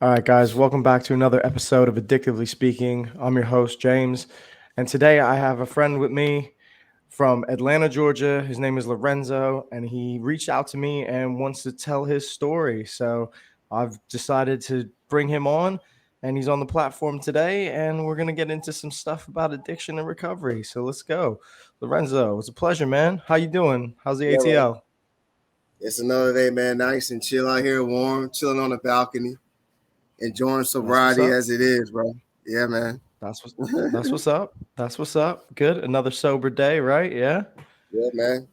All right, guys, welcome back to another episode of Addictively Speaking. I'm your host, James, and today I have a friend with me from Atlanta, Georgia. His name is Lorenzo, and he reached out to me and wants to tell his story. So I've decided to bring him on, and he's on the platform today, and we're going to get into some stuff about addiction and recovery. So let's go. Lorenzo, it's a pleasure, man. How you doing? How's the Yeah, man. ATL? It's another day, man. Nice and chill out here, warm, chilling on the balcony, enjoying That's what's sobriety up. as it is, bro. Yeah, man. That's what's that's what's up. That's what's up. Good. Another sober day, right? Yeah. Yeah, man.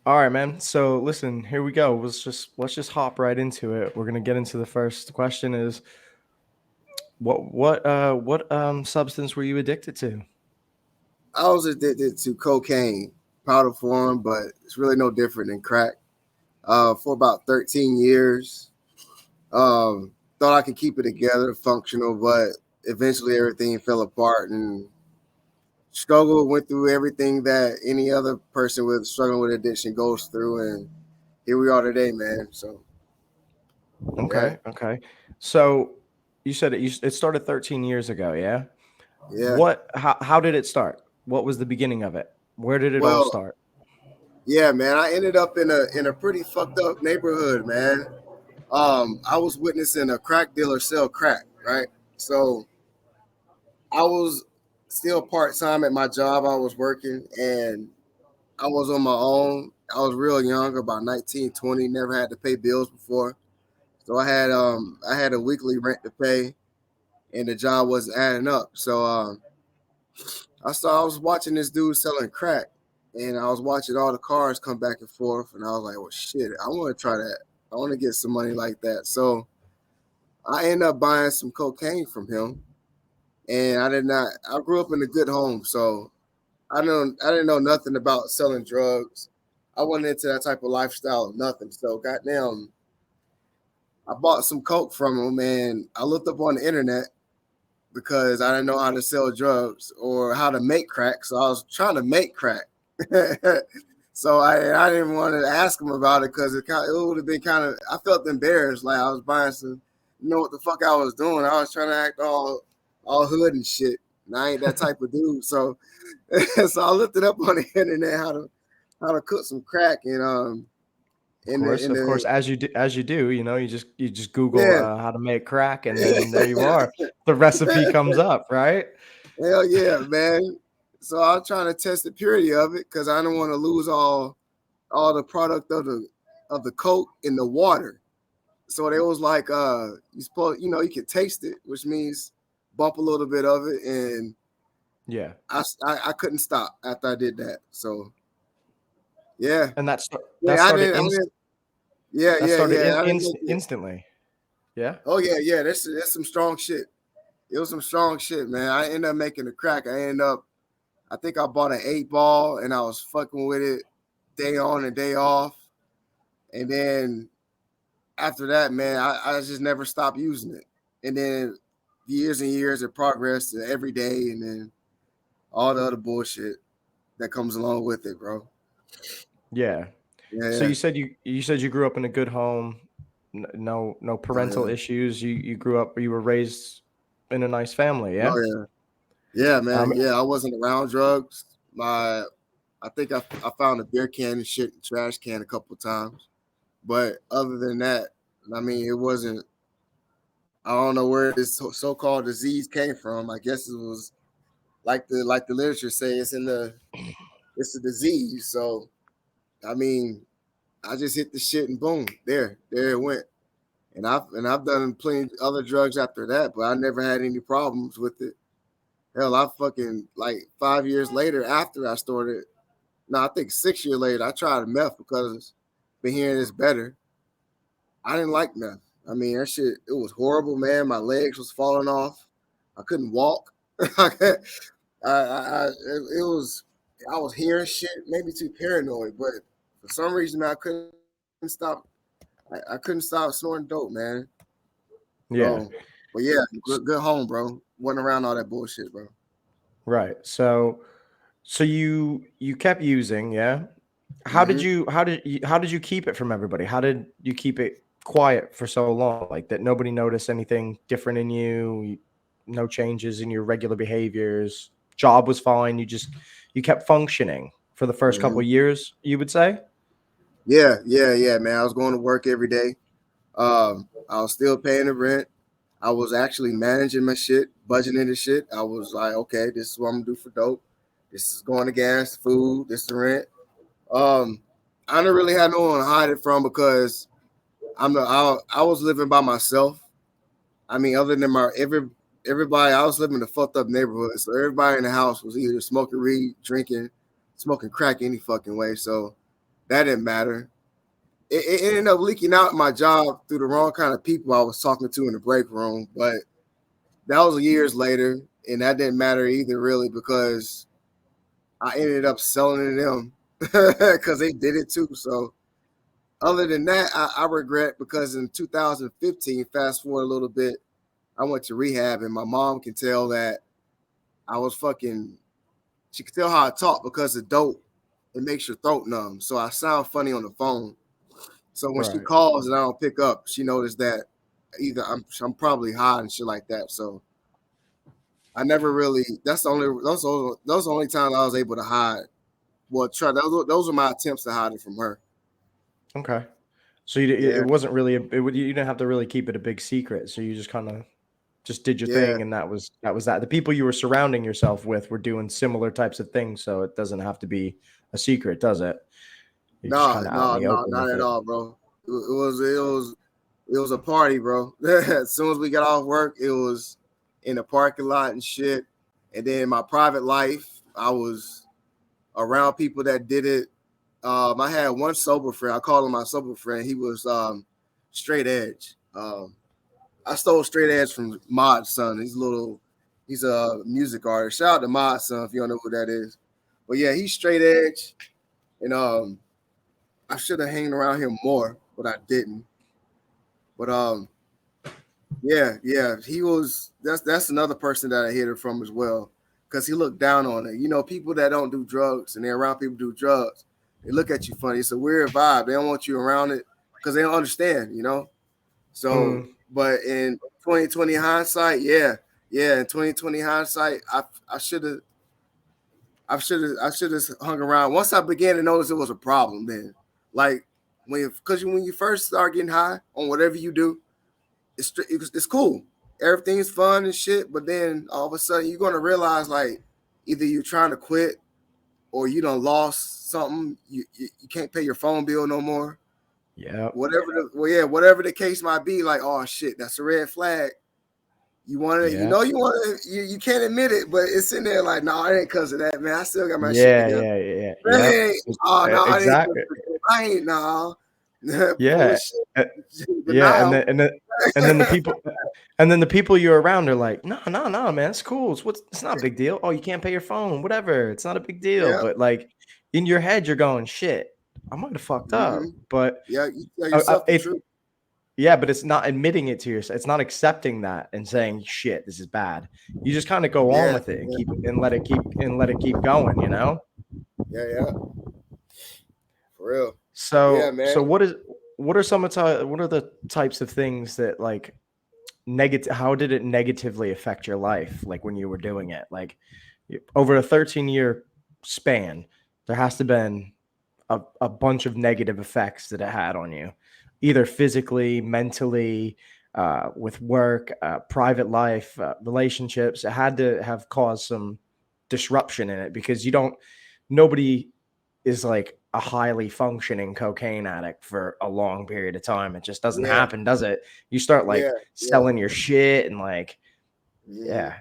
All right, man. So listen, here we go. Let's just hop right into it. We're gonna get into the first question is what substance were you addicted to? I was addicted to cocaine, powder form, but it's really no different than crack. For about 13 years, thought I could keep it together, functional, but eventually everything fell apart and struggled. Went through everything that any other person with struggling with addiction goes through, and here we are today, man. So yeah, Okay, okay. So you said it started 13 years ago, yeah? yeah. How did it start? What was the beginning of it? Where did it all Well, start? yeah, man. I ended up in a pretty fucked up neighborhood, man. I was witnessing a crack dealer sell crack, right? So I was still part time at my job. I was working, and I was on my own. I was real young, about 19, 20. Never had to pay bills before, so I had a weekly rent to pay, and the job wasn't adding up. So I was watching this dude selling crack, and I was watching all the cars come back and forth, and I was like, "Well, shit, I want to try that. I want to get some money like that." So I ended up buying some cocaine from him, and I did not. I grew up in a good home, so I didn't know nothing about selling drugs. I wasn't into that type of lifestyle or nothing. So goddamn, I bought some coke from him, and I looked up on the internet because I didn't know how to sell drugs or how to make crack. So I was trying to make crack. So I didn't want to ask him about it because it would have been kind of, I felt embarrassed, like I was buying some, you know what the fuck I was doing. I was trying to act all hood and shit. And I ain't that type of dude. So so I looked it up on the internet how to cook some crack and Of course, in of course, the as you do, you just Google yeah. how to make crack, and then there you are. The recipe comes up, right? Hell yeah, man. So I was trying to test the purity of it because I don't want to lose all the product of the coke in the water. So they was like, you supposed, you can taste it, which means bump a little bit of it, and Yeah, I couldn't stop after I did that. So yeah, and that start that yeah, started inst yeah, that yeah, started yeah. I didn't make inst it. instantly. Yeah. Oh yeah, yeah. That's some strong shit. It was some strong shit, man. I ended up making a crack. I think I bought an 8 ball and I was fucking with it day on and day off. And then after that, man, I just never stopped using it. And then years and years it progressed to every day and then all the other bullshit that comes along with it, bro. Yeah. Yeah, So yeah. you said you grew up in a good home, no Oh parental yeah. issues. You were raised in a nice family, yeah? Oh yeah. Yeah, man. Um, Yeah, I wasn't around drugs. I think I found a beer can and shit in trash can a couple of times. But other than that, I mean, it wasn't. I don't know where this so-called disease came from. I guess it was like the literature say it's a disease. So I mean, I just hit the shit and boom, there it went. And I've done plenty of other drugs after that, but I never had any problems with it. Hell, I fucking like 5 years later after I started. No, I think 6 years later I tried meth because been hearing it's better. I didn't like meth. I mean, that shit, it was horrible, man. My legs was falling off. I couldn't walk. It was, I was hearing shit, maybe too paranoid, but for some reason, man, I couldn't stop snorting dope, man. yeah. So, but yeah, good home, bro. Wasn't around all that bullshit, bro. Right. So you kept using, yeah? How did Hmm. you how did you how did you keep it from everybody? How did you keep it quiet for so long, like that nobody noticed anything different in you, no changes in your regular behaviors, job was fine, you kept functioning for the first couple Mhm. of years, you would say? Yeah, man. I was going to work every day. I was still paying the rent. I was actually managing my shit, budgeting the shit. I was like, okay, this is what I'm gonna do for dope. This is going to gas, food, this is the rent. Um, I didn't really have no one to hide it from because I was living by myself. I mean, other than everybody, I was living in a fucked up neighborhood, so everybody in the house was either smoking weed, drinking, smoking crack any fucking way. So that didn't matter. It ended up leaking out my job through the wrong kind of people I was talking to in the break room, but that was years later, and that didn't matter either, really, because I ended up selling to them because they did it too. So, other than that, I regret because in 2015, fast forward a little bit, I went to rehab, and my mom can tell that I was fucking. She could tell how I talk because the dope it makes your throat numb. So I sound funny on the phone. So when she Right. calls and I don't pick up, she noticed that either I'm probably high and shit like that. So I never really. That's the only those the only times I was able to hide. Well, try those were my attempts to hide it from her. Okay. So it Yeah, wasn't really you didn't have to really keep it a big secret, so you just kind of just did your yeah, thing, and that. The people you were surrounding yourself with were doing similar types of things, so it doesn't have to be a secret, does it? You're just no, kind of out in no, the no, open not with at it. all, bro. It was a party, bro. As soon as we got off work, it was in the parking lot and shit. And then in my private life, I was around people that did it. I had one sober friend. I call him my sober friend. He was straight edge. I stole straight edge from Mod's son. He's a music artist. Shout out to Mod's son if you don't know who that is. But yeah, he's straight edge, and I should have hanged around him more, but I didn't. But yeah, he was. That's another person that I hid it from as well, because he looked down on it. You know, people that don't do drugs and they're around people who do drugs, they look at you funny. It's a weird vibe. They don't want you around it because they don't understand. You know. So, Mm, but in 2020 hindsight, yeah, in 2020 hindsight, I should have. I should have hung around. Once I began to notice it was a problem, then like when you first start getting high on whatever you do, it's cool. Everything's fun and shit. But then all of a sudden you're gonna realize like either you're trying to quit or you done lost something. You can't pay your phone bill no more. yeah, Whatever the case might be. Like oh shit, that's a red flag. You want to, yeah, you can't admit it, but it's in there like, no, nah, it ain't because of that, man. I still got my shit yeah, together. yeah, yeah, Man, yeah. oh no, I didn't. Exactly. I ain't no full of Yeah, uh, shit. yeah, Denial. and then the people and then the people you're around are like, no, no, no, man, it's cool. It's not a big deal. Oh, you can't pay your phone, whatever. It's not a big deal. Yeah. But like in your head, you're going, shit, I might have fucked up. Mm-hmm. But Yeah. You tell yourself the it's truth. yeah, but it's not admitting it to yourself. It's not accepting that and saying, shit, this is bad. You just kind of go on Yeah. with it and Yeah. let it keep going, you know? Yeah. For real. Yeah, So man. what are the types of things that like negative how did it negatively affect your life like when you were doing it? Like over a 13-year span, there has to have been a bunch of negative effects that it had on you, either physically, mentally, with work, private life, relationships. It had to have caused some disruption in it because nobody is like a highly functioning cocaine addict for a long period of time. It just doesn't Yeah. happen, does it? You start Yeah. like Yeah. selling your shit and like, Mm-hmm. yeah.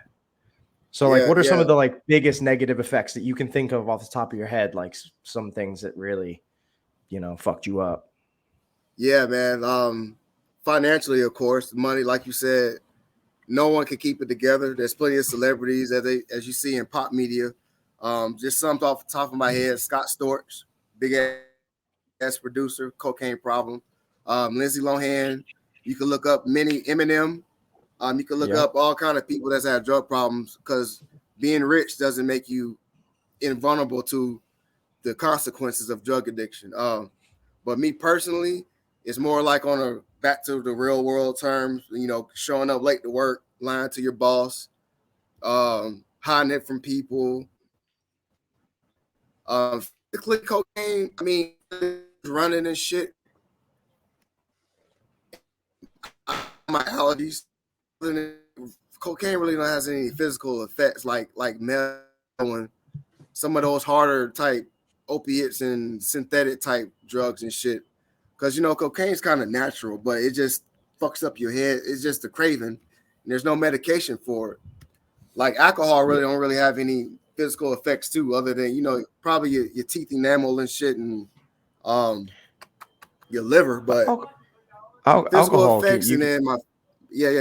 So like, Yeah. what are some Yeah. of the like biggest negative effects that you can think of off the top of your head? Like some things that really, fucked you up. Yeah, man. Financially, of course, money, like you said, no one can keep it together. There's plenty of celebrities as you see in pop media. Just something off the top of my head, Scott Storch, big ass producer, cocaine problem. Lindsay Lohan. You can look up many Eminem. You can look up Yeah. all kind of people that's had drug problems because being rich doesn't make you invulnerable to the consequences of drug addiction. But me personally, it's more like on a back to the real world terms, showing up late to work, lying to your boss, hiding it from people. Physically, cocaine, I mean, running and shit, my allergies. Cocaine really don't has any physical effects like meth and some of those harder type opiates and synthetic type drugs and shit. Because cocaine's kind of natural, but it just fucks up your head. It's just a craving, and there's no medication for it. Like alcohol really don't really have any physical effects too, other than probably your teeth enamel and shit and um your liver, but physical Alcohol effects and then my yeah.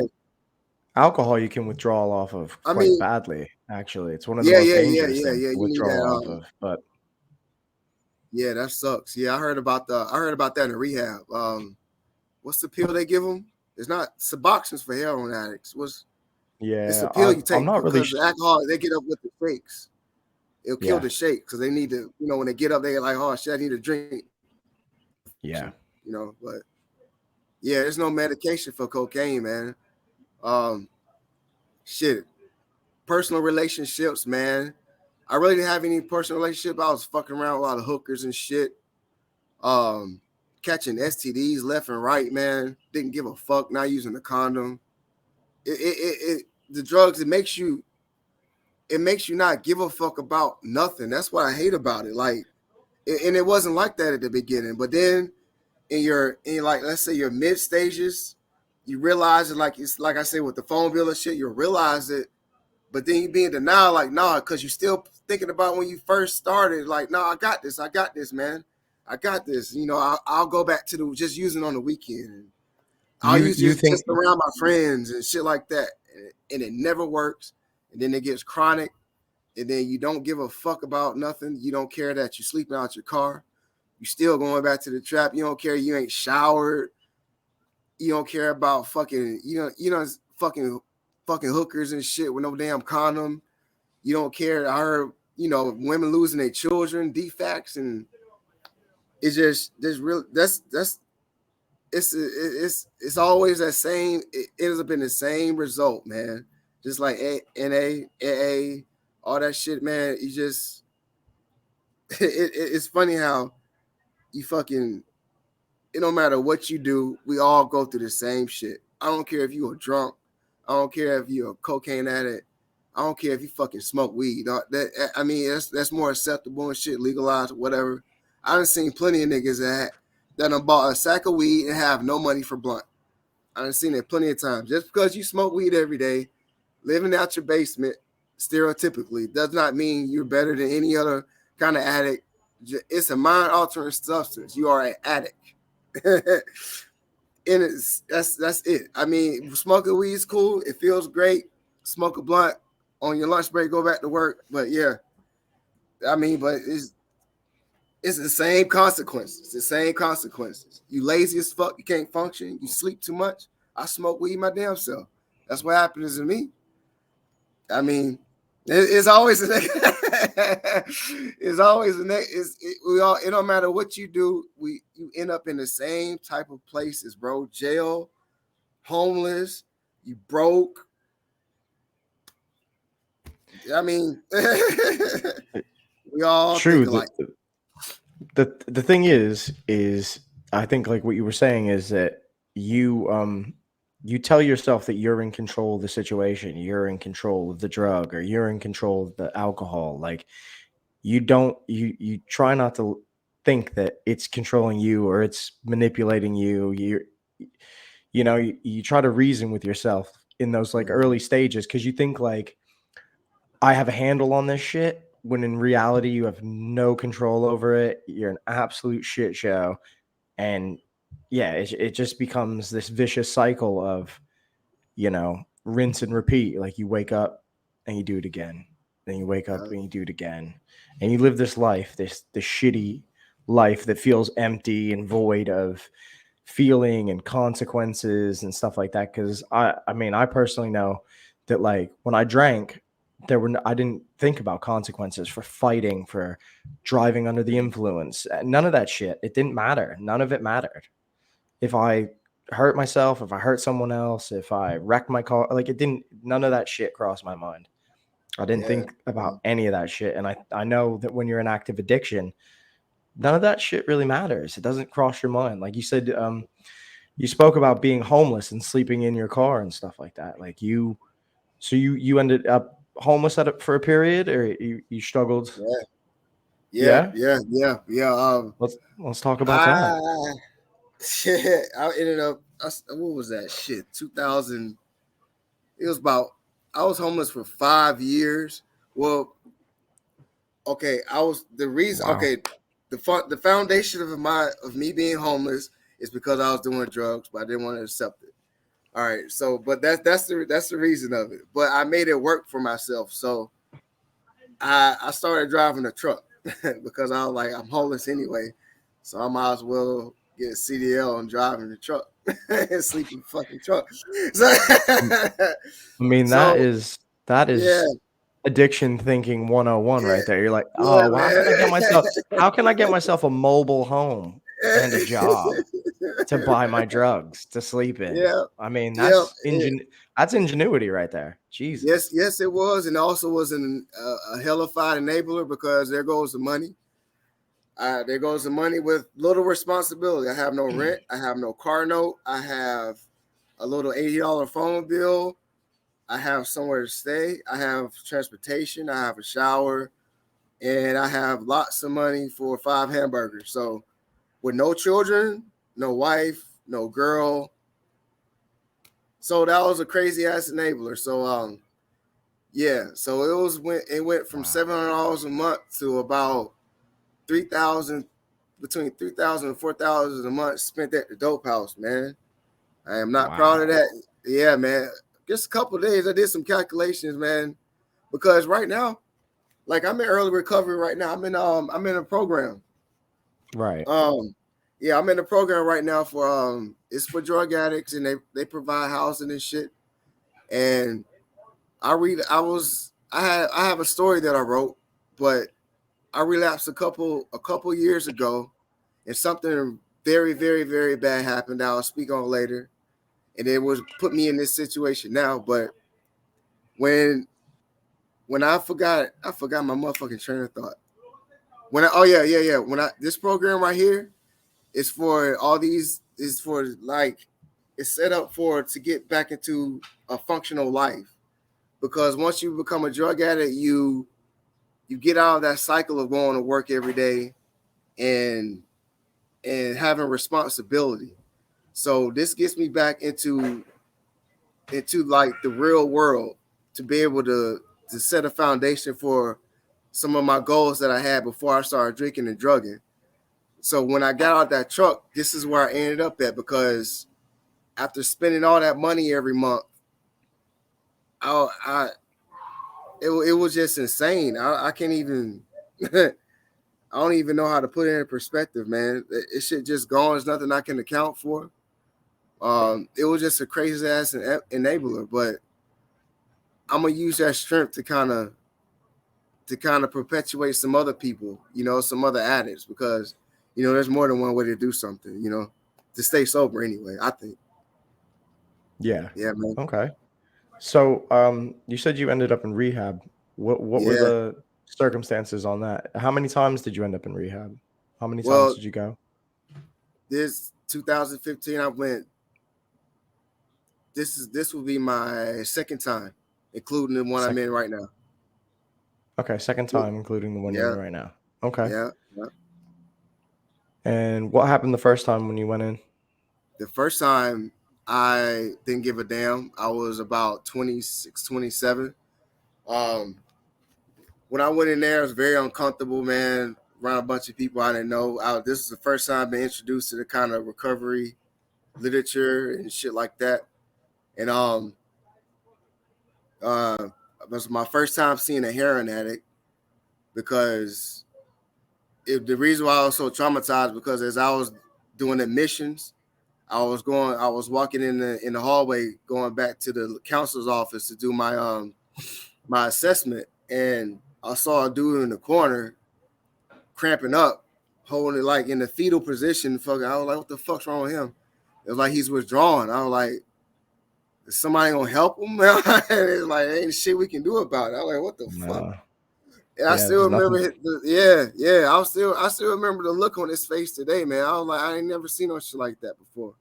alcohol you can withdraw off of I quite mean, badly. Actually, it's one of the yeah, most yeah, yeah, dangerous yeah, things yeah. to You need withdraw off that. of. But Yeah, that sucks. Yeah, I heard about that in rehab. What's the pill they give them? It's not Suboxone's for heroin addicts. It's a yeah, pill you I'm take not really. because the alcohol they get up with the shakes. It'll kill Yeah, the shake because they need to. When they get up, they're like, "Oh shit, I need a drink." yeah. But yeah, there's no medication for cocaine, man. Um, shit, personal relationships, man. I really didn't have any personal relationship. I was fucking around with a lot of hookers and shit. Um, Catching STDs left and right, man. Didn't give a fuck. Not using the condom. The drugs. It makes you not give a fuck about nothing. That's what I hate about it. Like, and it wasn't like that at the beginning. But then in like let's say your mid stages, you realize it. Like it's like I say with the phone bill and shit, you realize it. But then you be in denial, like, nah, because you're still thinking about when you first started, like, nah, I got this, man. I got this. I'll go back to just using on the weekend. And I'll use You just think around my friends and shit like that. And it never works. And then it gets chronic. And then you don't give a fuck about nothing. You don't care that you're sleeping out your car. You still going back to the trap. You don't care you ain't showered. You don't care about fucking, fucking hookers and shit with no damn condom. You don't care. I heard, women losing their children, defects, and it's just there's real. That's it's always that same. It ends up in the same result, man. Just like NA, AA, all that shit, man. You just it's funny how you fucking. It don't matter what you do. We all go through the same shit. I don't care if you a drunk. I don't care if you're a cocaine addict. I don't care if you fucking smoke weed. I mean, that's more acceptable and shit, legalized, whatever. I done seen plenty of niggas that done bought a sack of weed and have no money for blunt. I done seen it plenty of times. Just because you smoke weed every day, living out your basement, stereotypically, does not mean you're better than any other kind of addict. It's a mind-altering substance. You are an addict. And that's it. I mean, smoking weed is cool. It feels great. Smoke a blunt on your lunch break, go back to work. But yeah, I mean, but it's the same consequences. It's the same consequences. You lazy as fuck. You can't function. You sleep too much. I smoke weed my damn self. That's what happens to me. I mean, it's always it's always we all. It don't matter what you do. You end up in the same type of places, bro. Jail, homeless, you broke. I mean, we all true. think alike. The thing is I think like what you were saying is that you tell yourself that you're in control of the situation, you're in control of the drug, or you're in control of the alcohol. Like you try not to think that it's controlling you or it's manipulating you. You try to reason with yourself in those like Mhm. early stages because you think like I have a handle on this shit, when in reality you have no control over it. You're an absolute shit show. And yeah, it just becomes this vicious cycle of, rinse and repeat. Like you wake up and you do it again. Then you wake up and you do it again. And you live this life, this shitty life that feels empty and void of feeling and consequences and stuff like that. Cause I mean, I personally know that like when I drank, I didn't think about consequences for fighting, for driving under the influence. None of that shit. It didn't matter. None of it mattered. If I hurt myself, if I hurt someone else, if I wrecked my car, like it didn't. None of that shit crossed my mind. I didn't Yeah, think about yeah, any of that shit. And I know that when you're in active addiction, none of that shit really matters. It doesn't cross your mind. Like you said, you spoke about being homeless and sleeping in your car and stuff like that. Like you ended up homeless for a period, or you struggled. yeah, yeah, Yeah, yeah, yeah, yeah. let's talk about that. I shit, I ended up. What was that shit? 2000. It was about. I was homeless for 5 years. Well, okay, I was the reason. Wow. Okay, the foundation of me being homeless is because I was doing drugs, but I didn't want to accept it. All right, so but that's the reason of it. But I made it work for myself. So I started driving a truck because I was like, I'm homeless anyway, so I might as well get a CDL and drive in the truck and sleep in the fucking truck. So, I mean, that so is that yeah, is addiction thinking 101 yeah, right there. You're like, yeah, "Oh, well, how can I get myself a mobile home and a job to buy my drugs to sleep in?" yeah, I mean, yeah. that's ingenuity right there. Yes, Jesus. yes, it was, and also was a hellified enabler because there goes the money. There goes the money with little responsibility. I have no rent. I have no car note. I have a little $80 phone bill. I have somewhere to stay. I have transportation. I have a shower, and I have lots of money for 5 hamburgers. So, with no children, no wife, no girl. So that was a crazy ass enabler. So yeah. So it went from Wow. $700 a month to about 3,000, between 3,000 and 4,000 a month spent at the dope house, man. I am not proud of Wow. that. Yeah, man. Just a couple of days, I did some calculations, man. Because right now, like I'm in early recovery right now. I'm in a program. Right. Um, yeah, I'm in a program right now for it's for drug addicts and they provide housing and shit. And I have a story that I wrote, but I relapsed a couple years ago, and something very, very, very bad happened that I'll speak on later. And it was put me in this situation now. But when when I forgot my motherfucking train of thought. Oh yeah, yeah, yeah. When I this program right here is for all these is for like it's set up for to get back into a functional life. Because once you become a drug addict, you get out of that cycle of going to work every day and having responsibility. So this gets me back into like the real world to be able to set a foundation for some of my goals that I had before I started drinking and drugging. So when I got out that truck, this is where I ended up at because after spending all that money every month, I it was just insane. I can't even I don't even know how to put it in perspective, man. It shit just gone. There's nothing I can account for. It was just a crazy ass enabler, but I'm gonna use that strength to kind of perpetuate some other people, some other addicts, because there's more than one way to do something, to stay sober anyway. I think, Yeah. yeah, man, Okay. So, you said you ended up in rehab. What were yeah. the circumstances on that? How many times did you end up in rehab? How many times Well, did you go? this 2015, I went. This will be my second time, including the one I'm Second. in right now. Okay, second time, including the one you're in Yeah, right now. Okay. yeah, yeah. And what happened the first time when you went in? The first time I didn't give a damn. I was about 26, 27. Um, when I went in there, it was very uncomfortable, man. Around a bunch of people I didn't know. This is the first time I've been introduced to the kind of recovery literature and shit like that. And uh, it was my first time seeing a heroin addict because the reason why I was so traumatized because as I was doing admissions, I was walking in the hallway going back to the counselor's office to do my assessment, and I saw a dude in the corner cramping up, holding it like in the fetal position. Fucking, I was like, what the fuck's wrong with him? It was like he's withdrawing. I was like, is somebody gonna help him? It's like ain't shit we can do about it. I was like, what the fuck? No. And I Yeah, still there's remember nothing. yeah. I still remember the look on his face today, man. I was like, I ain't never seen no shit like that before.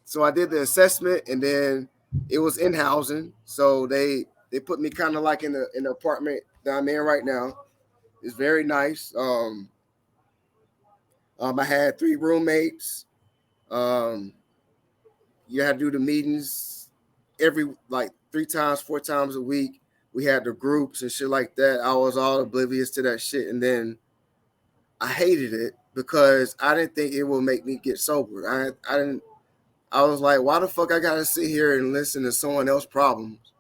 So I did the assessment, and then it was in housing. So they put me kind of like in the apartment that I'm in right now. It's very nice. I had 3 roommates. Um, you had to do the meetings every like 3 times, 4 times a week. We had the groups and shit like that. I was all oblivious to that shit, and then I hated it because I didn't think it would make me get sober. I didn't. I was like, why the fuck I gotta sit here and listen to someone else's problems?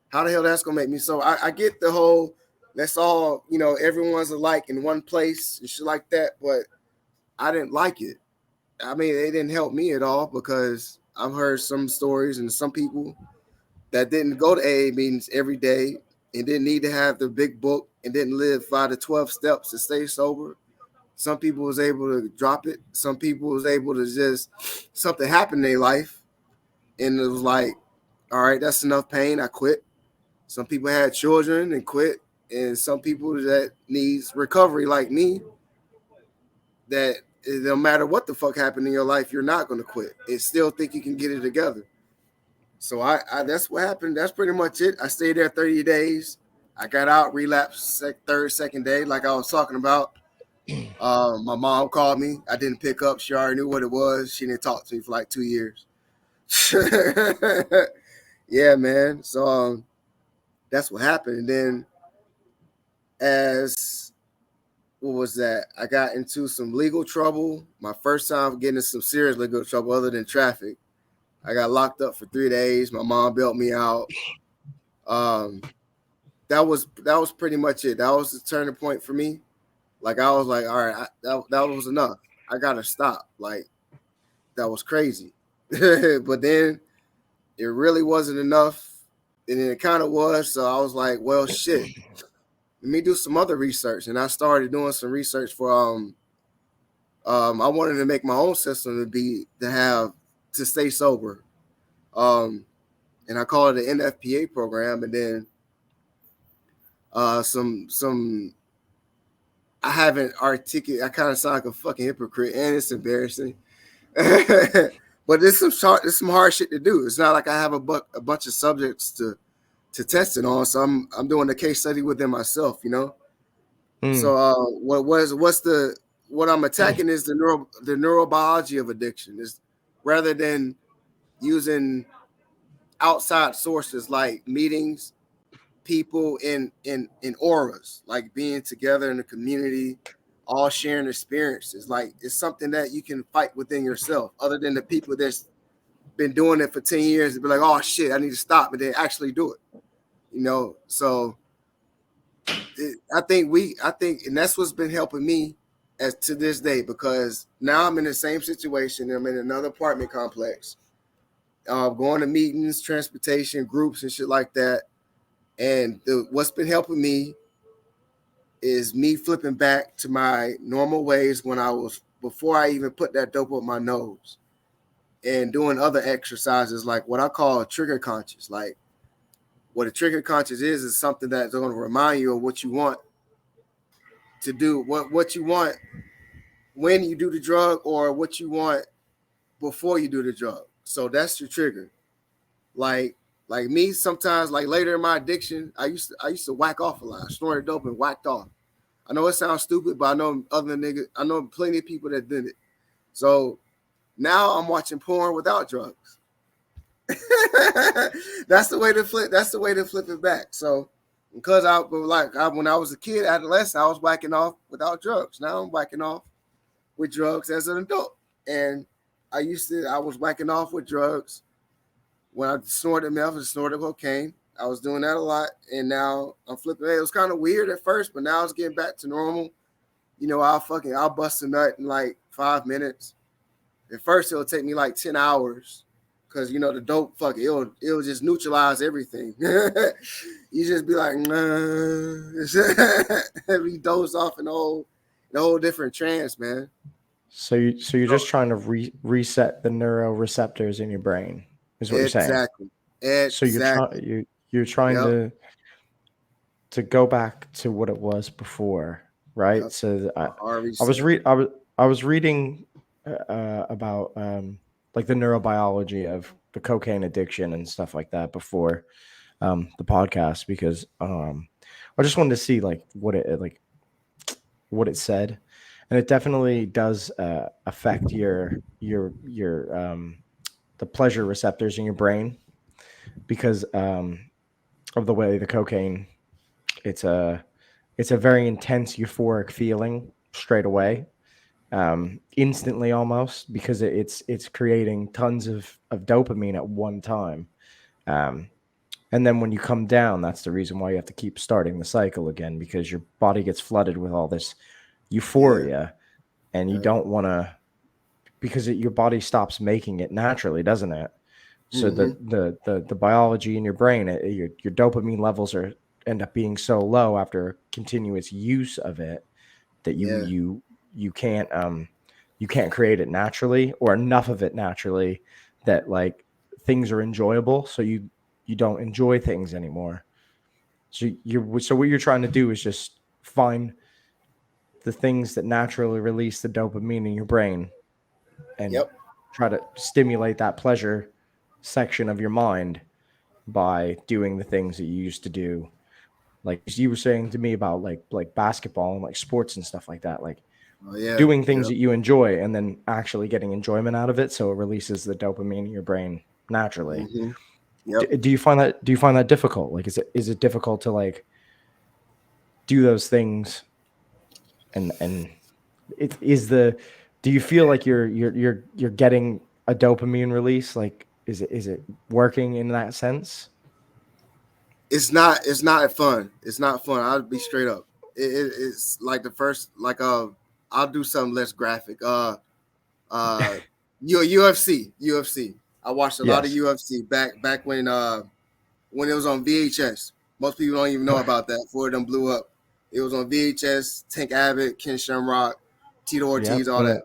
How the hell that's gonna make me so? I get the whole let's all everyone's alike in one place and shit like that, but I didn't like it. I mean, it didn't help me at all because I've heard some stories and some people that didn't go to AA meetings every day and didn't need to have the big book and didn't live by the 12 steps to stay sober. Some people was able to drop it. Some people was able to just something happened in their life and it was like, all right, that's enough pain. I quit. Some people had children and quit, and some people that needs recovery like me that no matter what the fuck happened in your life, you're not going to quit and still think you can get it together. So I that's what happened. That's pretty much it. I stayed there 30 days. I got out, relapsed second day, like I was talking about. My mom called me. I didn't pick up. She already knew what it was. She didn't talk to me for like 2 years. Yeah, man. So that's what happened. And then as what was that? I got into some legal trouble. My first time getting into some serious legal trouble other than traffic. I got locked up for 3 days. My mom bailed me out. Um, that was pretty much it. That was the turning point for me. Like I was like, all right, that was enough. I gotta stop. Like that was crazy. But then it really wasn't enough, and then it kind of was. So I was like, well, shit. Let me do some other research, and I started doing some research for I wanted to make my own system to stay sober. Um, and I call it an NFPA program. And then some I haven't articulated. I kind of sound like a fucking hypocrite, and it's embarrassing. But there's some hard shit to do. It's not like I have a bunch of subjects to test it on. So I'm doing a case study within myself, you know. Mm. So what I'm attacking is the neurobiology of addiction is rather than using outside sources like meetings, people in auras, like being together in a community, all sharing experiences. Like it's something that you can fight within yourself, other than the people that's been doing it for 10 years and be like, oh shit, I need to stop, and then actually do it. You know, so I think, and that's what's been helping me as to this day because now I'm in the same situation. I'm in another apartment complex, going to meetings, transportation, groups, and shit like that. And what's been helping me is me flipping back to my normal ways when I was before I even put that dope up my nose, and doing other exercises like what I call trigger conscious. Like what a trigger conscious is something that's going to remind you of what you want to do, what you want when you do the drug, or what you want before you do the drug. So that's your trigger. Like like me, sometimes like later in my addiction, I used to whack off a lot. I snorted dope and whacked off. I know it sounds stupid, but I know other niggas, I know plenty of people that did it. So now I'm watching porn without drugs. That's the way to flip. That's the way to flip it back. So because when I was a kid, adolescent, I was whacking off without drugs. Now I'm whacking off with drugs as an adult. And I was whacking off with drugs when I snorted meth and snorted cocaine. I was doing that a lot. And now I'm flipping. It was kind of weird at first, but now it's getting back to normal. You know, I'll bust a nut in like 5 minutes. At first, it'll take me like 10 hours because, you know, the dope, it'll just neutralize everything. You just be like, nah. Be dozed off in a whole different trance, man. So you're So, just trying to reset the neuroreceptors in your brain, is what you're saying. exactly. So you're trying Exactly. you're trying Yep. to go back to what it was before, right? Yep. So A hard I was reset. read I was reading about like the neurobiology of the cocaine addiction and stuff like that before the podcast because I just wanted to see what it said, and it definitely does affect your the pleasure receptors in your brain because of the way the cocaine it's a it's a very intense euphoric feeling straight away, instantly almost because it's creating tons of dopamine at one time. Um, and then when you come down, that's the reason why you have to keep starting the cycle again because your body gets flooded with all this Yeah. euphoria, and you Yeah. don't want to because your body stops making it naturally, doesn't it? So Mm-hmm. the biology in your brain, your dopamine levels are end up being so low after continuous use of it that Yeah. you can't create it naturally or enough of it naturally that like things are enjoyable. So you don't enjoy things anymore. So what you're trying to do is just find the things that naturally release the dopamine in your brain and Yep. try to stimulate that pleasure section of your mind by doing the things that you used to do. Like you were saying to me about like basketball and like sports and stuff like that. Like Oh yeah. doing things Yep. that you enjoy and then actually getting enjoyment out of it so it releases the dopamine in your brain naturally. Mm-hmm. Yep. Do you find that difficult? Like is it difficult to like do those things and it is the do you feel like you're getting a dopamine release? Like is it working in that sense? It's not. It's not fun. It's not fun. I'll be straight up. It's like the first. Like I'll do something less graphic. Uh, UFC. UFC. I watched a lot of Yes. UFC back when it was on VHS. Most people don't even know about that before it done blew up. It was on VHS. Tank Abbott, Ken Shamrock, Tito Yep. Ortiz, all When that.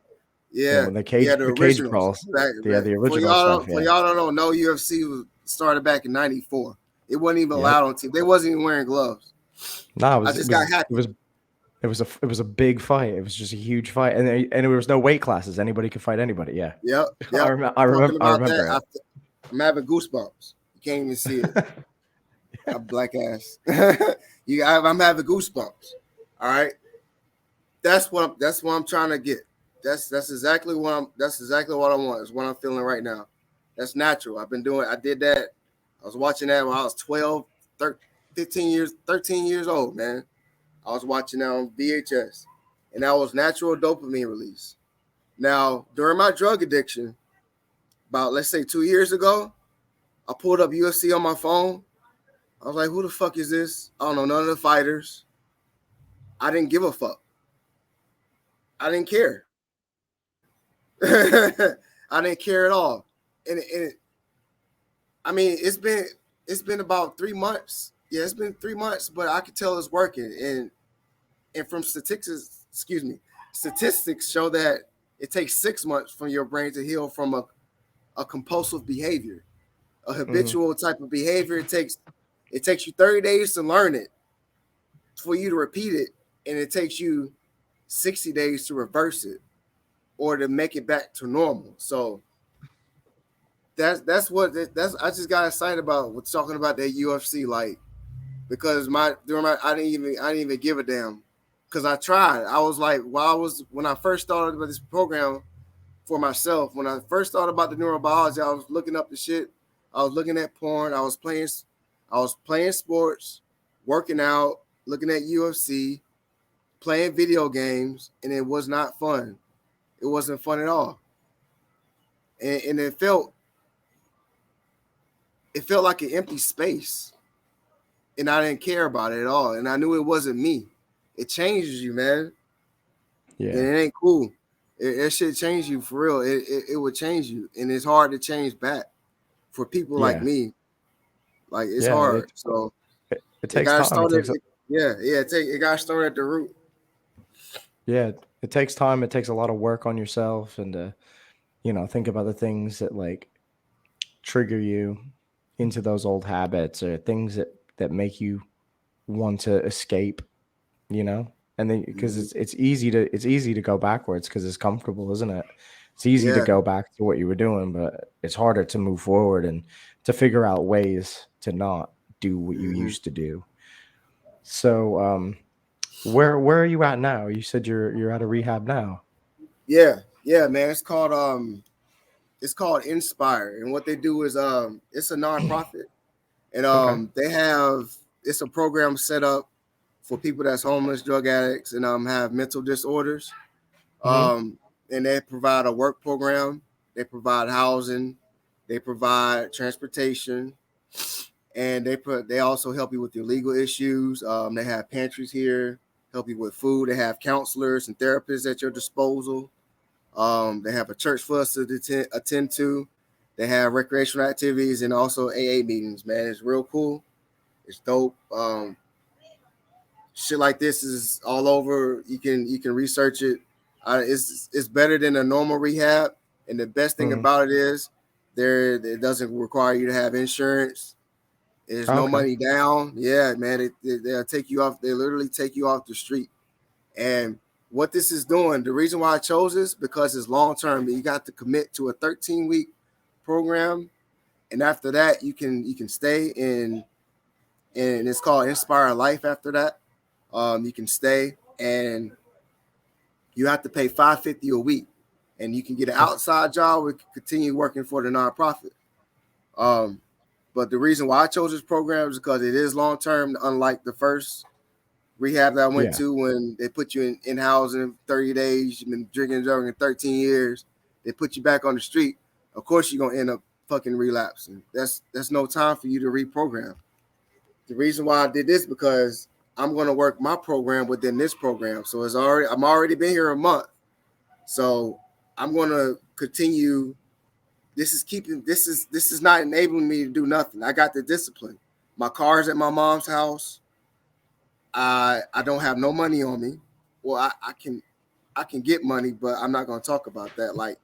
yeah, Yeah, when yeah, the the cage originals. brawls, yeah, the original stuff, For yeah. y'all don't know, UFC was started back in '94. It wasn't even Yep. allowed on TV. They wasn't even wearing gloves. No, I just got happy. it was a big fight. It was just a huge fight, and there was no weight classes. Anybody could fight anybody. Yeah, Yep, yep. Talking I about that, remember I'm having goosebumps. You can't even see it. it. A black ass. I'm having goosebumps. All right, that's what I'm trying to get. That's exactly what I want. It's what I'm feeling right now. That's natural. I did that. I was watching that when I was 12, 13, 13 years old, man. I was watching that on VHS. And that was natural dopamine release. Now, during my drug addiction, about let's say 2 years ago, I pulled up UFC on my phone. I was like, who the fuck is this? I don't know none of the fighters. I didn't give a fuck. I didn't care. I didn't care at all. And I mean, it's been about 3 months. Yeah, it's been 3 months, but I could tell it's working. And from statistics show that it takes 6 months for your brain to heal from a compulsive behavior, a Hmm. habitual type of behavior. It takes you 30 days to learn it, for you to repeat it, and it takes you 60 days to reverse it or to make it back to normal. So that's I just got excited about with talking about that UFC, like, because I didn't even give a damn, because I tried. I was like, when I first started with this program for myself, when I first thought about the neurobiology, I was looking up the shit. I was looking at porn. I was playing sports, working out, looking at UFC, playing video games, and it was not fun. It wasn't fun at all, and it felt like an empty space, and I didn't care about it at all, and I knew it wasn't me. It changes you, man, and Yeah, it ain't cool. It should change you for real. It would change you, and it's hard to change back for people like yeah, me. Like, it's yeah. hard. So It it takes got time. started. Yeah, yeah. It got started at the root. Yeah, It takes time. It takes a lot of work on yourself, and think about the things that like trigger you into those old habits, or things that make you want to escape. And then because Mhm. it's easy to go backwards because it's comfortable, isn't it? It's easy to Yeah. go back to what you were doing, but it's harder to move forward and to figure out ways to not do what you Hmm. used to do. So, where are you at now? You said you're at a rehab now. Yeah. Yeah, man. It's called Inspire, and what they do is it's a nonprofit, and Okay. they have it's a program set up for people that's homeless, drug addicts, and have mental disorders. Hmm. Um, and they provide a work program. They provide housing. They provide transportation, and they also help you with your legal issues. They have pantries here, help you with food. They have counselors and therapists at your disposal. They have a church for us to attend to. They have recreational activities and also AA meetings. Man, it's real cool. It's dope. Shit like this is all over. You can research it. It's better than a normal rehab, and the best thing Hmm. about it is there it doesn't require you to have insurance. There's no Okay. money down. Yeah, man, they'll take you off. They literally take you off the street. And what this is doing, the reason why I chose this because it's long term. You got to commit to a 13-week program, and after that, you can stay in, and it's called Inspire Life. After that, you can stay, and you have to pay $550 a week, and you can get an Okay. outside job or continue working for the nonprofit. Um, but the reason why I chose this program is because it is long term, unlike the first rehab that I went Yeah. to when they put you in housing 30 days, you've been drinking and driving in 13 years, they put you back on the street. Of course, you're gonna end up fucking relapsing. That's no time for you to reprogram. The reason why I did this because I'm gonna work my program within this program. So I'm already been here a month. So I'm gonna continue. This is not enabling me to do nothing. I got the discipline. My car's at my mom's house. I don't have no money on me. Well, I can get money, but I'm not gonna talk about that. Like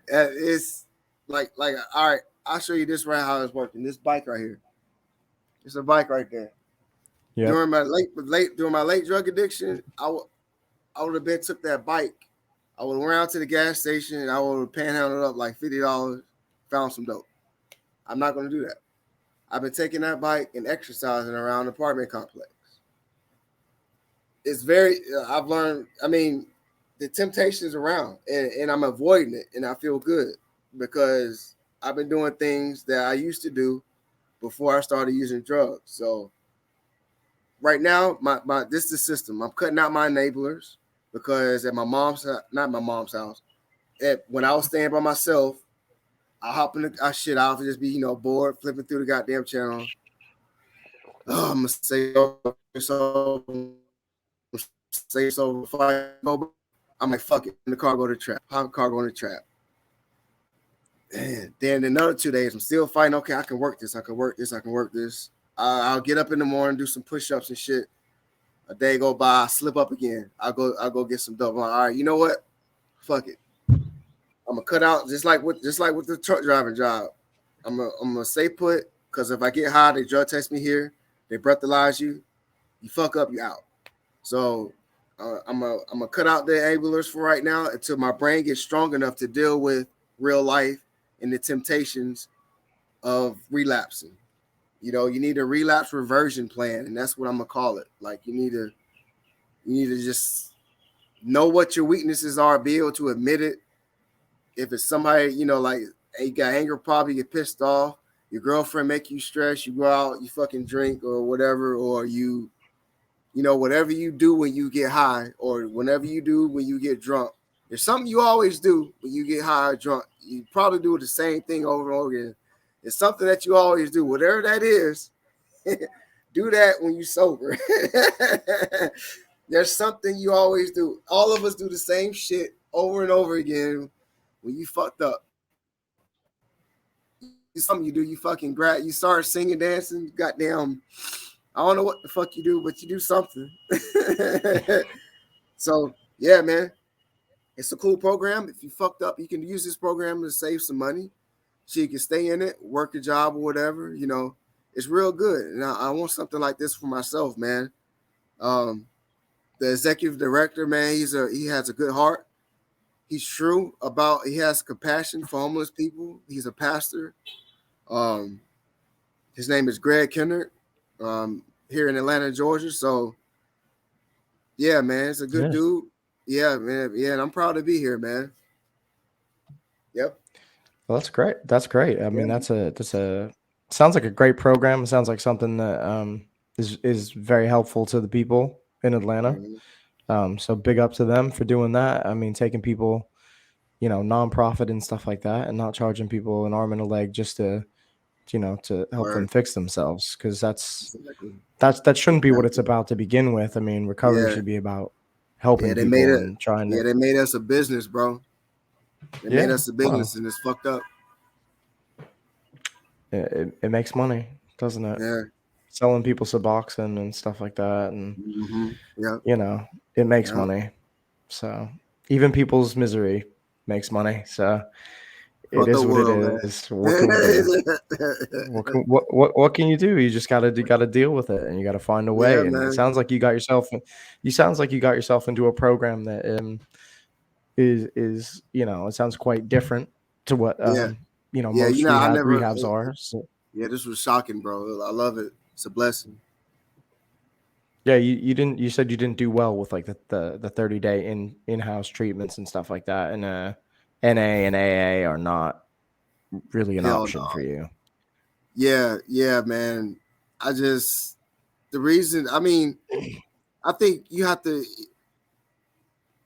it's like all right. I'll show you this right how it's working. This bike right here. It's a bike right there. Yep. During my late drug addiction, I would have been took that bike. I would have went out to the gas station and I would have panhandled up like $50, found some dope. I'm not gonna do that. I've been taking that bike and exercising around the apartment complex. It's very I've learned. I mean, the temptation is around, and I'm avoiding it, and I feel good because I've been doing things that I used to do before I started using drugs. So right now, my this is the system. I'm cutting out my enablers because at my mom's not my mom's house. When I was staying by myself, I hop in the I'll just be bored flipping through the goddamn channel. Oh, I'm gonna say so before I go. I'm like fuck it. In the car, go to the trap. Hop in the car, go in the trap. And then another 2 days, I'm still fighting. Okay, I can work this. I can work this. I can work this. I'll get up in the morning, do some push-ups and shit. A day go by, I slip up again. I'll go get some dope. I'm like, all right, you know what? Fuck it. I'm gonna cut out just like with the truck driving job. I'm gonna stay put because if I get high, they drug test me here. They breathalyze you. You fuck up, you out. So I'm gonna cut out the enablers for right now until my brain gets strong enough to deal with real life and the temptations of relapsing. You need a relapse reversion plan, and that's what I'm gonna call it. Like you need to just know what your weaknesses are, be able to admit it. If it's somebody, like hey, you got anger problem, you get pissed off, your girlfriend make you stress, you go out, you fucking drink or whatever, or whatever you do when you get high, or whenever you do when you get drunk. There's something you always do when you get high or drunk. You probably do the same thing over and over again. It's something that you always do, whatever that is. Do that when you're sober. There's something you always do. All of us do the same shit over and over again when you fucked up. Something you do, you fucking you start singing, dancing, goddamn. I don't know what the fuck you do, but you do something. So yeah, man, it's a cool program. If you fucked up, you can use this program to save some money, so you can stay in it, work a job or whatever. It's real good, and I want something like this for myself, man. Um, the executive director, man, he has a good heart. He's true about. He has compassion for homeless people. He's a pastor. Um, his name is Greg Kennard, here in Atlanta, Georgia. So yeah, man, it's a good Yeah. dude. Yeah, man. Yeah, and I'm proud to be here, man. Yep. Well, that's great. That's great. I Yeah. mean, that's a sounds like a great program. It sounds like something that is very helpful to the people in Atlanta. Mhm. So big up to them for doing that. I mean, taking people, nonprofit and stuff like that, and not charging people an arm and a leg just to help them Word. fix themselves, because Exactly. that shouldn't be what it's Exactly. about to begin with. I mean, recovery Yeah. should be about Yeah. helping They made people it. and trying Yeah, to. they made us a business, bro. They made Yeah, us a well, business, and it's fucked up. it makes money, doesn't it? Yeah. Selling people Suboxone and stuff like that, and Yep. you know, it makes Yep. money. So even people's misery makes money. So it Fuck the is what it world, is. What can we do? man. What can you do? You just gotta deal with it, and you gotta find a Yeah, way. And it man. sounds like you sounds like you got yourself into a program that is it sounds quite different to what Yeah. Yeah. most I never. rehabs are. So Yeah, this was shocking, bro. I love it. It's a blessing. yeah, you said you didn't do well with like the 30-day in-house treatments and stuff like that, and NA and AA are not really an Hell option no. for you. Yeah, yeah, man. I just the reason. I mean, I think you have to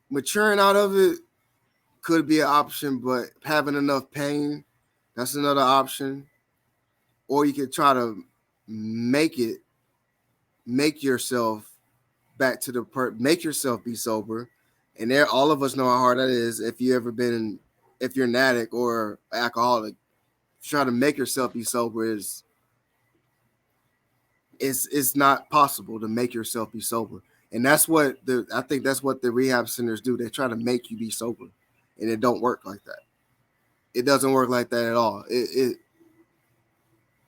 maturing out of it could be an option, but having enough pain, that's another option. Or you could try to make it, make yourself back to make yourself be sober. And there, all of us know how hard that is. If you're an addict or alcoholic, try to make yourself be sober it's not possible to make yourself be sober. And I think that's what the rehab centers do. They try to make you be sober, and it don't work like that. It doesn't work like that at all.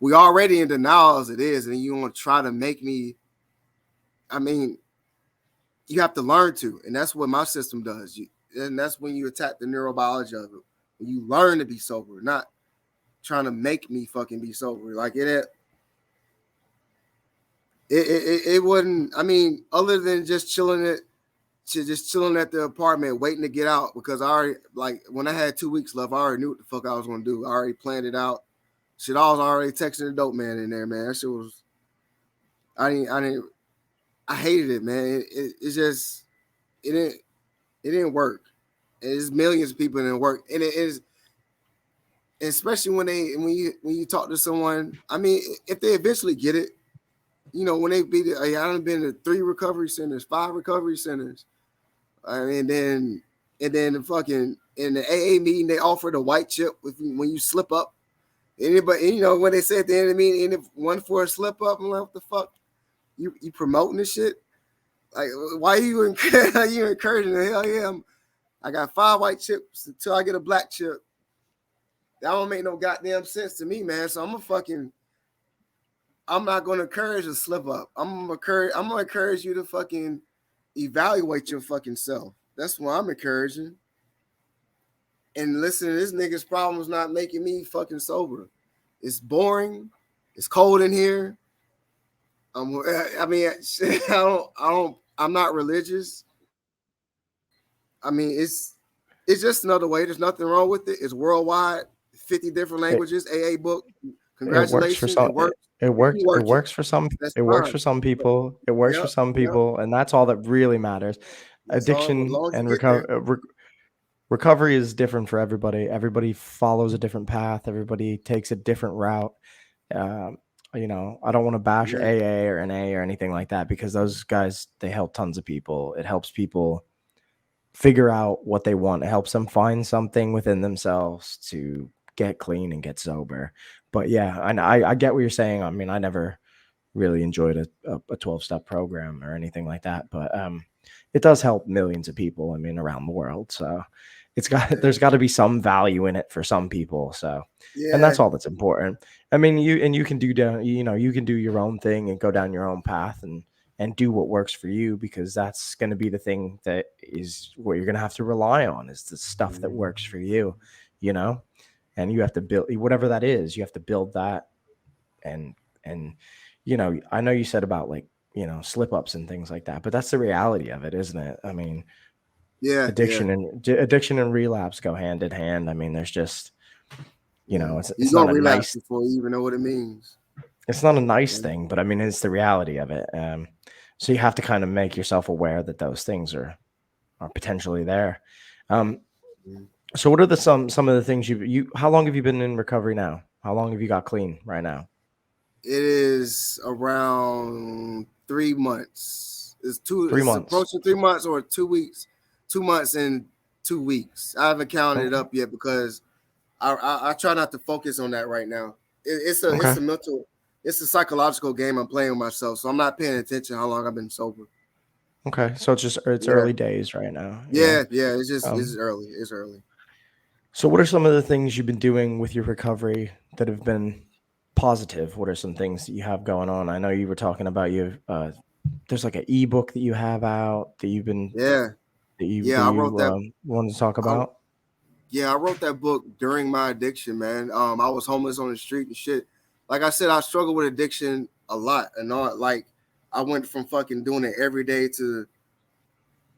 We already in denial as it is, and you want to try to make me. I mean, you have to learn to, and that's what my system does. And that's when you attack the neurobiology of it. When you learn to be sober, not trying to make me fucking be sober. Like it wouldn't. I mean, other than just chilling at the apartment, waiting to get out because I already like when I had 2 weeks left, I already knew what the fuck I was gonna do. I already planned it out. Shit, I was already texting the dope man in there, man. That shit was I hated it, man. It just it didn't it didn't work. There's millions of people that didn't work, and it is especially when you talk to someone. I mean, if they eventually get it, when they be I done been to 3 recovery centers, 5 recovery centers. And then the fucking in the AA meeting they offered a white chip when you slip up. Anybody, when they say at the end of the meeting, if one for a slip up, I'm like, what the fuck? You promoting this shit? Like, why are you you encouraging the hell yeah? I got 5 white chips until I get a black chip. That don't make no goddamn sense to me, man. So I'm not gonna encourage a slip up. I'm gonna encourage you to fucking evaluate your fucking self. That's what I'm encouraging. And listen, this nigga's problem is not making me fucking sober. It's boring. It's cold in here. I mean, I'm not religious. I mean, it's just another way. There's nothing wrong with it. It's worldwide, 50 different It languages. AA book. it works for Congratulations. It some. works. It If you works. It work it, works for some. that's It works fine. for some people. It works for Yep. some Yep. people, and that's all that really matters. That's all. As Addiction long as you and get there. recovery is different for everybody. Everybody follows a different path. Everybody takes a different route. Um, I don't want to bash Yeah. AA or NA or anything like that, because those guys, they help tons of people. It helps people figure out what they want. It helps them find something within themselves to get clean and get sober. But yeah, I get what you're saying. I mean, I never really enjoyed a 12-step program or anything like that. But it does help millions of people. I mean, around the world. So Yeah, there's got to be some value in it for some people. So, and yeah, that's all that's important. I mean, you can do down, you can do your own thing and go down your own path and do what works for you, because that's going to be the thing that is what you're going to have to rely on, is the stuff that works for you, you know, and you have to build whatever that is. You have to build that, and and I know you said about, like, slip ups and things like that, but that's the reality of it, isn't it? I mean, yeah, yeah, addiction and relapse go hand in hand. I mean, there's just, yeah. You're it's gonna not a relapse nice before you even know what it means. Yeah, thing, but I mean, it's the reality of it. So you have to kind of make yourself aware that those things are potentially there. Um, yeah. so what are the some of the things you how long have you been in recovery now? How long have you got clean right now? It is around 3 months. It's two. Three It's months. approaching 3 months or 2 weeks. 2 months and 2 weeks. I haven't counted it Okay. up yet because I try not to focus on that right now. It's Okay. a mental, it's a psychological game I'm playing with myself. So I'm not paying attention how long I've been sober. Okay. So it's Yeah, early days right now. Yeah. yeah, yeah. It's Um, early. It's early. so what are some of the things you've been doing with your recovery that have been positive? What are some things that you have going on? I know you were talking about there's like an ebook that you have out that you've been Yeah, that yeah. you wanted to talk I about. Yeah, I wrote that book during my addiction, man. I was homeless on the street and shit. Like I said, I struggled with addiction a lot, and all like I went from fucking doing it every day to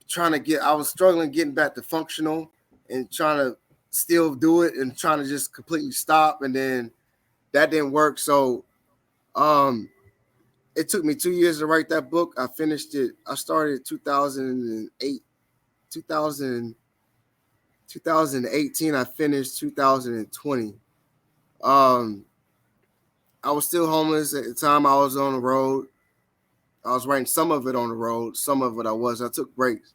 trying to get. I was struggling getting back to functional and trying to still do it and trying to just completely stop, and then that didn't work. So, um, it took me 2 years to write that book. I finished it. I started 2008, 2000, 2018. I finished 2020. Um, I was still homeless at the time. I was on the road. I was writing some of it on the road, some of it I was. I took breaks.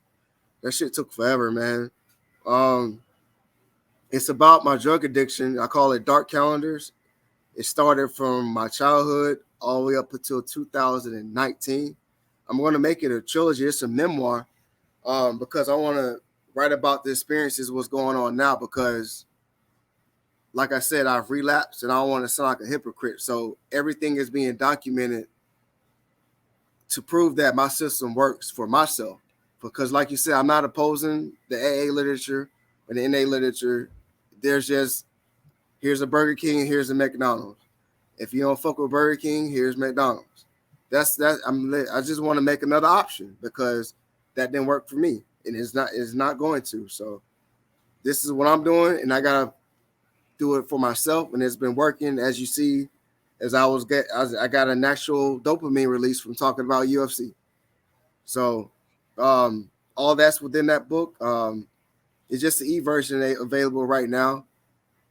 That shit took forever, man. Um, it's about my drug addiction. I call it Dark Calendars. It started from my childhood all the way up until 2019. I'm going to make it a trilogy. It's a memoir, because I want to write about the experiences, what's going on now. Because, like I said, I've relapsed, and I don't want to sound like a hypocrite. So everything is being documented to prove that my system works for myself. Because, like you said, I'm not opposing the AA literature or the NA literature. There's just, here's a Burger King and here's a McDonald's. If you don't fuck with Burger King, here's McDonald's. That's that. I just want to make another option because that didn't work for me, and it's not going to. So this is what I'm doing, and I gotta do it for myself, and it's been working. As you see, I got a natural dopamine release from talking about UFC. So, all that's within that book. It's just the e-version available right now.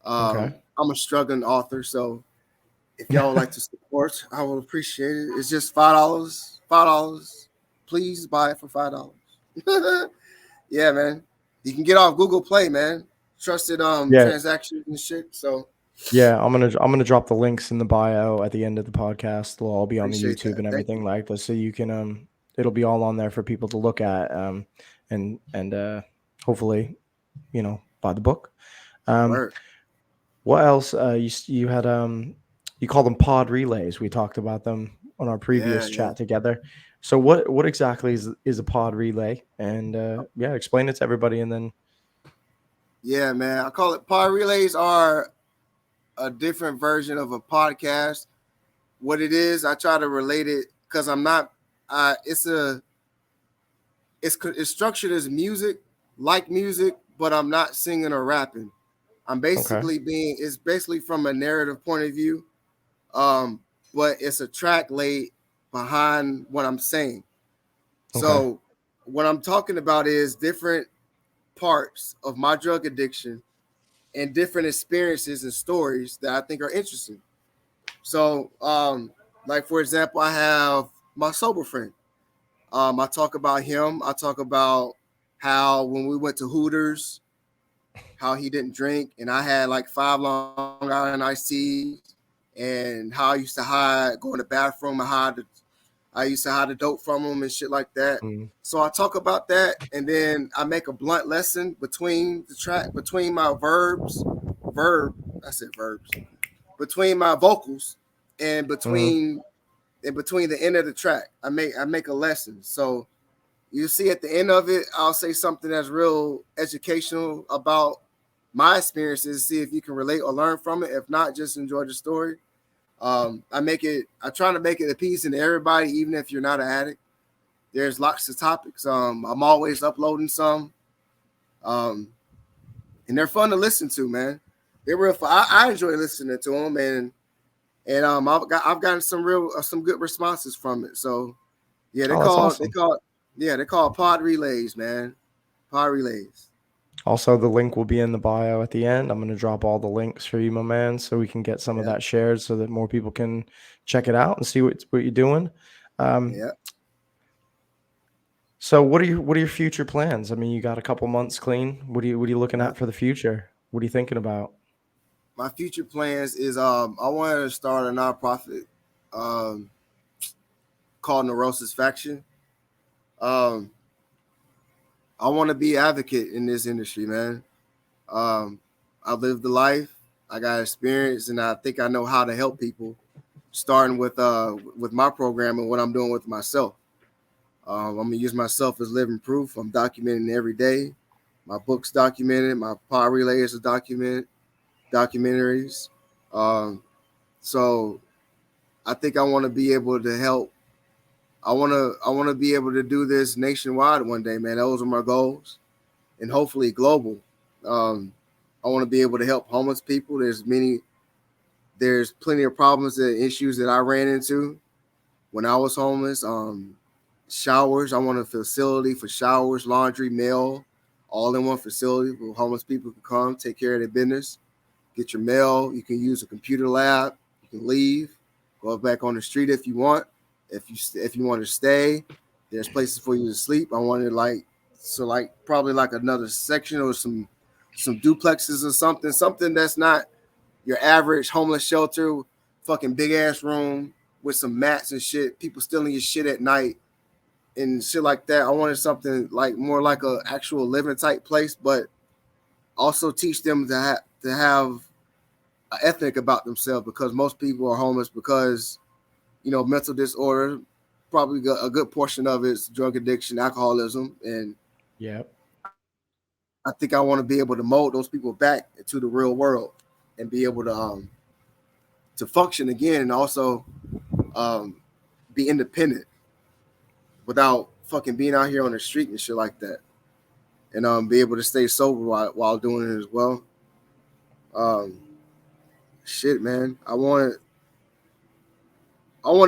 Okay. I'm a struggling author, so if y'all would like to support, I would appreciate it. It's just $5. $5. Please buy it for $5. Yeah, man. You can get off Google Play, man. Trusted Yeah. transactions and shit. So Yeah, I'm gonna drop the links in the bio at the end of the podcast. They'll all be on the appreciate YouTube that. and Thank everything you. like this, so you can it'll be all on there for people to look at, and hopefully, buy the book. Um, Word. what else? You had you call them pod relays. We talked about them on our Yeah, previous yeah. chat together. So what exactly is a pod relay? And yeah, explain it to everybody, and then Yeah, man. I call it pod relays are a different version of a podcast. What it is, I try to relate it because I'm not. It's a it's structured as music, like music, but I'm not singing or rapping. I'm okay, basically being. It's basically from a narrative point of view, um, but it's a track laid behind what I'm saying. okay, So what I'm talking about is different parts of my drug addiction and different experiences and stories that I think are interesting. So, like for example, I have my sober friend. I talk about him. I talk about how when we went to Hooters, how he didn't drink, and I had like 5 Long Island iced teas, and how I used to hide, go in the bathroom and hide I used to hide the dope from them and shit like that. Mm. So I talk about that, and then I make a blunt lesson between the track, between my I said verbs, between my vocals, and Mm. between the end of the track. I make a lesson. So you see at the end of it, I'll say something that's real educational about my experiences. See if you can relate or learn from it. If not, just enjoy the story. I try to make it appeasing to everybody, even if you're not an addict. There's lots of topics. I'm always uploading some, um, and they're fun to listen to, man. They're real fun. I enjoy listening to them, and I've gotten some good responses from it. So yeah, Oh, that's awesome. they call pod relays, man. Pod relays. Also, the link will be in the bio at the end. I'm going to drop all the links for you, my man, so we can get some of Yeah, that shared so that more people can check it out and see what you're doing. Um, yeah. so what are your future plans? I mean, you got a couple months clean. What are you looking Yeah. at for the future? What are you thinking about? My future plans is I wanted to start a nonprofit um called Neurosis Faction. Um, I want to be advocate in this industry, man. Um, I lived the life, I got experience, and I think I know how to help people. Starting with my program and what I'm doing with myself. I'm gonna use myself as living proof. I'm documenting every day. My books documented. My power relays are documentaries. Um, so I think I want to be able to help. I want to be able to do this nationwide one day, man. Those are my goals, and hopefully global. Um, I want to be able to help homeless people. There's plenty of problems and issues that I ran into when I was homeless. Showers. I want a facility for showers, laundry, mail, all in one facility where homeless people can come, take care of their business, get your mail. You can use a computer lab. You can leave, go back on the street if you want. If you want to stay, there's places for you to sleep. I wanted like probably like another section or some duplexes or something that's not your average homeless shelter, fucking big ass room with some mats and shit. People stealing your shit at night and shit like that. I wanted something like more like a actual living type place, but also teach them to have an ethic about themselves because most people are homeless because mental disorder. Probably a good portion of it's drug addiction, alcoholism, and Yep. I think I want to be able to mold those people back into the real world and be able to function again and also um, be independent without fucking being out here on the street and shit like that, and be able to stay sober while doing it as well. Um, shit, man, I want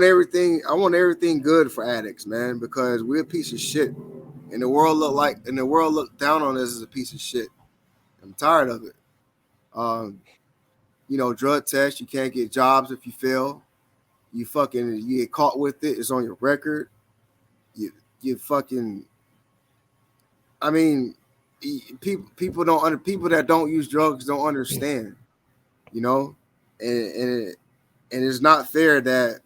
everything good for addicts, man, because we're a piece of shit, and the world look down on us as a piece of shit. I'm tired of it. Um, drug tests, you can't get jobs if you fail. You get caught with it. It's on your record. You fucking I mean, people that don't use drugs don't understand, you know, and it's not fair that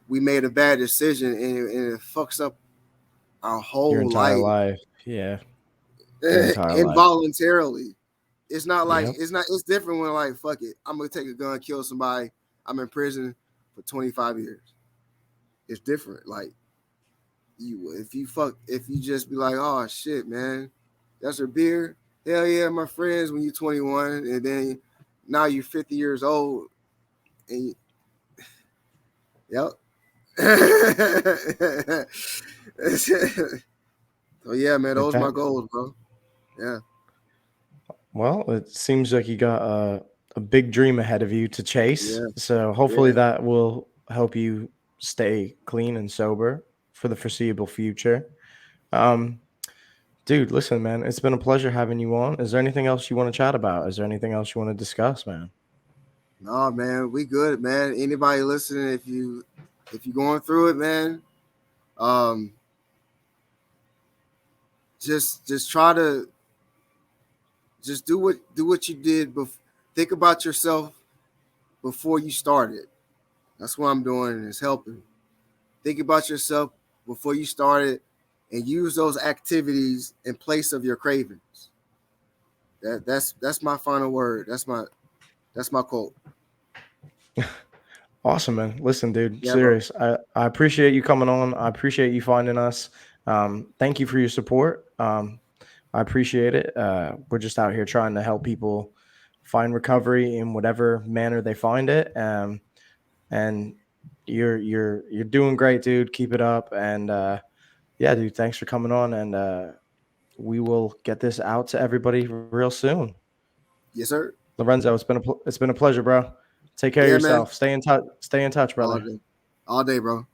we made a bad decision and it fucks up our Your whole entire life life. Yeah. Your entire life. involuntarily. It's not like Yep. it's different when like fuck it, I'm gonna take a gun, kill somebody, I'm in prison for 25 years. It's different. Like if you just be like, oh shit, man, that's a beer. Hell yeah, my friends. When you're 21, and then now you're 50 years old, and yep. So yeah, man, those are my Okay. goals, bro. Yeah, Well, it seems like you got a big dream ahead of you to chase. yeah, So hopefully yeah. that will help you stay clean and sober for the foreseeable future. Um, dude, listen, man, it's been a pleasure having you on. Is there anything else you want to chat about? Is there anything else you want to discuss, man? No, man, we good, man. Anybody listening, if you going through it, man, um, just try to just do what you did. Think about yourself before you started. That's what I'm doing is helping. Think about yourself before you started, and use those activities in place of your cravings. That's my final word. That's my quote. Awesome, man. Listen, dude, Yeah, bro. serious. I appreciate you coming on. I appreciate you finding us. Thank you for your support. I appreciate it. We're just out here trying to help people find recovery in whatever manner they find it. And you're doing great, dude. Keep it up. And yeah, dude, thanks for coming on. And we will get this out to everybody real soon. Yes, sir. Lorenzo, it's been a pleasure, bro. Take care of Yeah, man. yourself. Stay in touch. Stay in touch, All brother. day, all day, bro.